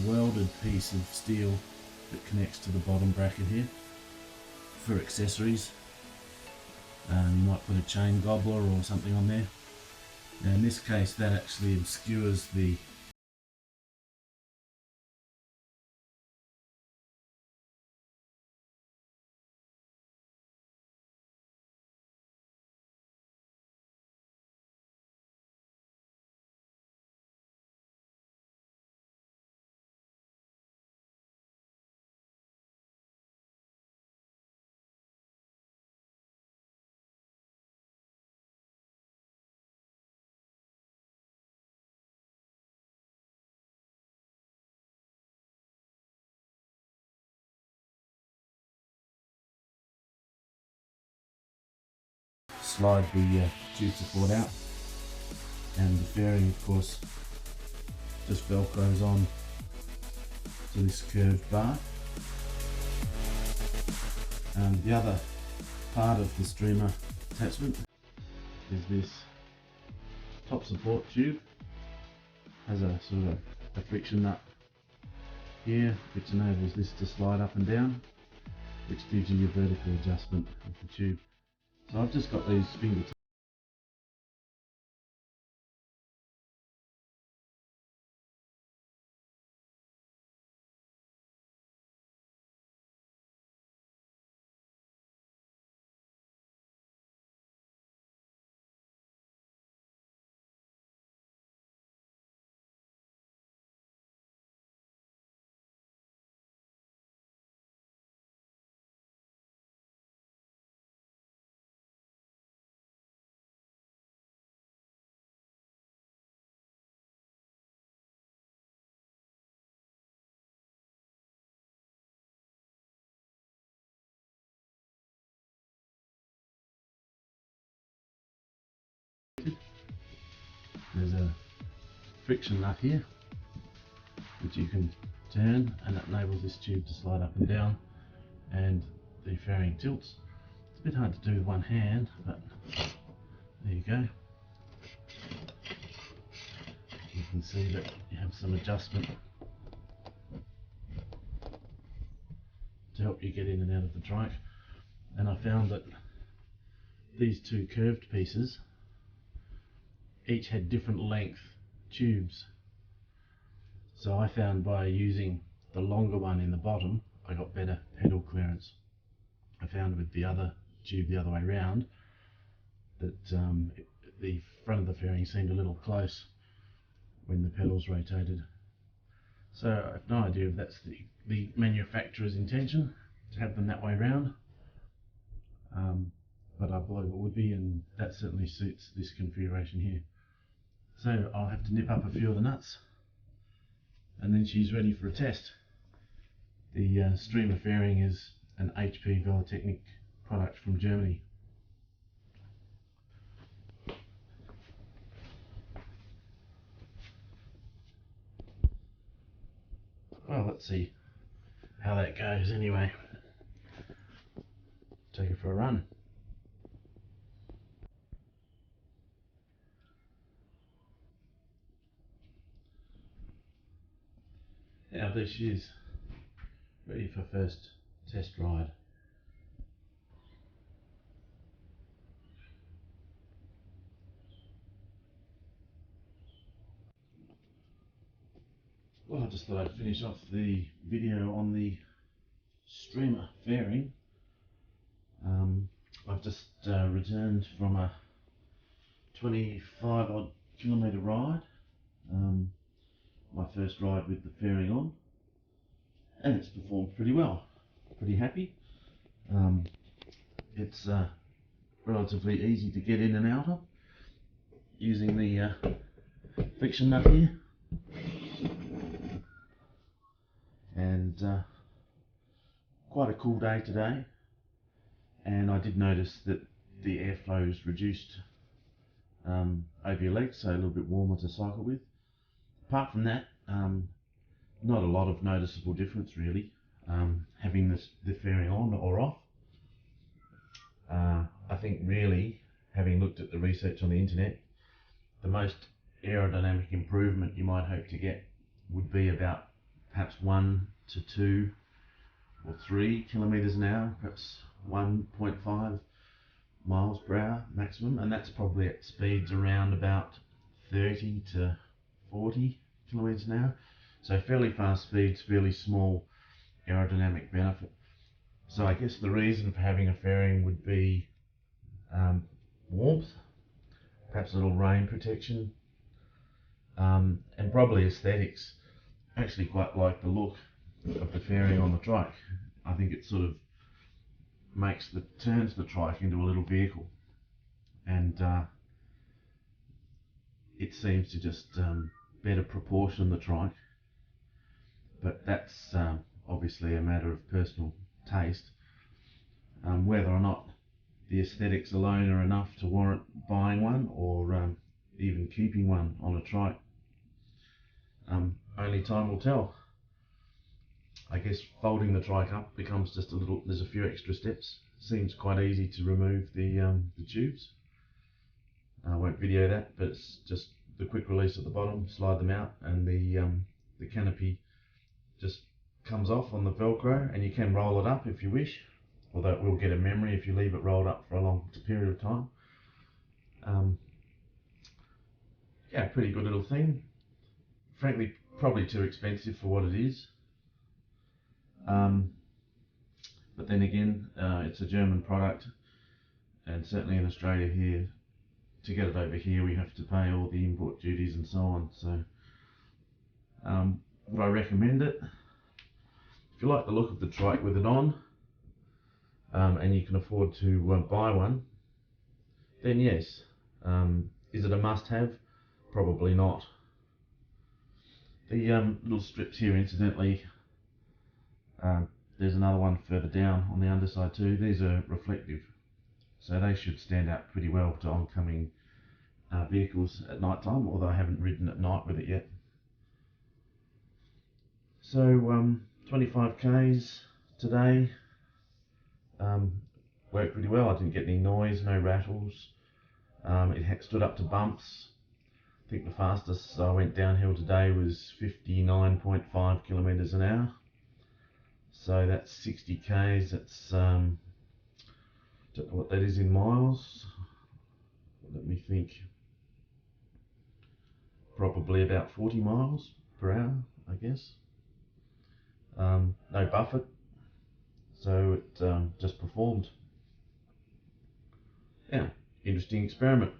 welded piece of steel that connects to the bottom bracket here for accessories. You might put a chain gobbler or something on there. Now in this case that actually obscures the slide the tube support out, and the fairing of course just velcros on to this curved bar. And the other part of the streamer attachment is this top support tube. Has a sort of a friction nut here which enables this to slide up and down, which gives you your vertical adjustment of the tube. So I've just got these fingertips. There's a friction nut here which you can turn, and it enables this tube to slide up and down, and the fairing tilts. It's a bit hard to do with one hand, but there you go. You can see that you have some adjustment to help you get in and out of the trike. And I found that these two curved pieces each had different length tubes. So I found by using the longer one in the bottom, I got better pedal clearance. I found with the other tube the other way round that the front of the fairing seemed a little close when the pedals rotated. So I have no idea if that's the manufacturer's intention to have them that way round, but I believe it would be, and that certainly suits this configuration here. So I'll have to nip up a few of the nuts, and then she's ready for a test. The Streamer Fairing is an HP Velotechnik product from Germany. Well, let's see how that goes anyway. Take it for a run. Yeah, there she is, ready for first test ride. Well, I just thought I'd finish off the video on the Streamer Fairing. I've just returned from a 25 odd kilometre ride, my first ride with the fairing on, and it's performed pretty well. Pretty happy. It's relatively easy to get in and out of using the friction nut here, and quite a cool day today. And I did notice that the airflow is reduced over your legs, so a little bit warmer to cycle with. Apart from that, not a lot of noticeable difference really, having the fairing on or off. I think really, having looked at the research on the internet, the most aerodynamic improvement you might hope to get would be about perhaps 1 to 2 or 3 kilometers an hour, perhaps 1.5 miles per hour maximum, and that's probably at speeds around about 30 to 40 kilometers an hour. So fairly fast speeds, fairly small aerodynamic benefit. So I guess the reason for having a fairing would be warmth, perhaps a little rain protection, and probably aesthetics. I actually quite like the look of the fairing on the trike. I think it sort of turns the trike into a little vehicle, and it seems to just better proportion the trike. But that's obviously a matter of personal taste. Whether or not the aesthetics alone are enough to warrant buying one, or even keeping one on a trike, only time will tell. I guess folding the trike up becomes just there's a few extra steps. Seems quite easy to remove the tubes. I won't video that, but it's just the quick release at the bottom, slide them out, and the canopy just comes off on the Velcro, and you can roll it up if you wish, although it will get a memory if you leave it rolled up for a long period of time. Yeah, pretty good little thing. Frankly, probably too expensive for what it is. But then again, it's a German product, and certainly in Australia here, to get it over here we have to pay all the import duties and so on. So would I recommend it? If you like the look of the trike with it on, and you can afford to buy one, then yes. Is it a must-have? Probably not. The little strips here, incidentally, there's another one further down on the underside too. These are reflective, so they should stand out pretty well to oncoming vehicles at night time, although I haven't ridden at night with it yet. So 25 k's today, worked pretty well. I didn't get any noise, no rattles. It stood up to bumps. I think the fastest I went downhill today was 59.5 kilometers an hour. So that's 60 k's. That's don't know what that is in miles. Let me think. Probably about 40 miles per hour, I guess. No buffet, so it just performed. Yeah, interesting experiment.